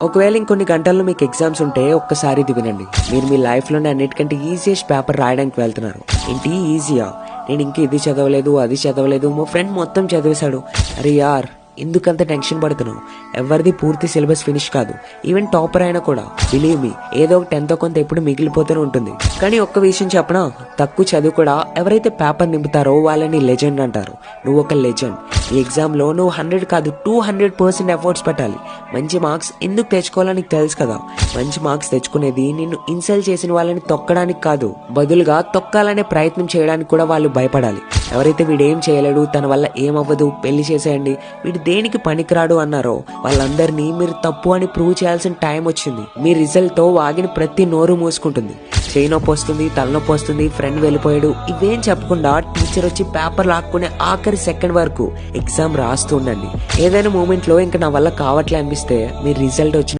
ఒకవేళ ఇంకొన్ని గంటల్లో మీకు ఎగ్జామ్స్ ఉంటే ఒక్కసారి ఇది వినండి. మీరు మీ లైఫ్లోనే అన్నిటికంటే ఈజియెస్ట్ పేపర్ రాయడానికి వెళ్తున్నారు. ఏంటి ఈజీయా? నేను ఇంక ఇది చదవలేదు, అది చదవలేదు, మా ఫ్రెండ్ మొత్తం చదివేశాడు. అరే యార్, ఎందుకంత టెన్షన్ పడుతున్నావు? ఎవరిది పూర్తి సిలబస్ ఫినిష్ కాదు. ఈవెన్ టాపర్ అయినా కూడా బిలీవ్ మీ, ఏదో ఒక 10th కొంత ఎప్పుడు మిగిలిపోతూనే ఉంటుంది. కానీ ఒక్క విషయం చెప్పనా, తక్కువ చదువు కూడా ఎవరైతే పేపర్ నింపుతారో వాళ్ళని లెజెండ్ అంటారు. నువ్వు ఒక లెజెండ్. ఈ ఎగ్జామ్ లో నువ్వు 100 కాదు 200% ఎఫర్ట్స్ పెట్టాలి. మంచి మార్క్స్ ఎందుకు తెచ్చుకోవాలో నీకు తెలుసు కదా. మంచి మార్క్స్ తెచ్చుకునేది నిన్ను ఇన్సల్ట్ చేసిన వాళ్ళని తొక్కడానికి కాదు, బదులుగా తొక్కాలనే ప్రయత్నం చేయడానికి కూడా వాళ్ళు భయపడాలి. ఎవరైతే వీడేం చేయలేడు, తన వల్ల ఏమవ్వదు, పెళ్లి చేసేయండి, వీడు దేనికి పనికిరాడు అన్నారో వాళ్ళందరినీ మీరు తప్పు అని ప్రూవ్ చేయాల్సిన టైం వచ్చింది. మీ రిజల్ట్ తో వాగిన ప్రతి నోరు మూసుకుంటుంది. చేయి నొప్పి వస్తుంది, తలనొప్పి వస్తుంది, ఫ్రెండ్ వెళ్ళిపోయాడు, ఇవేం చెప్పకుండా టీచర్ వచ్చి పేపర్ లాక్కునే ఆఖరి సెకండ్ వరకు ఎగ్జామ్ రాస్తూ ఉండండి. ఏదైనా మూమెంట్ లో ఇంకా నా వల్ల కావట్లే అనిపిస్తే మీ రిజల్ట్ వచ్చి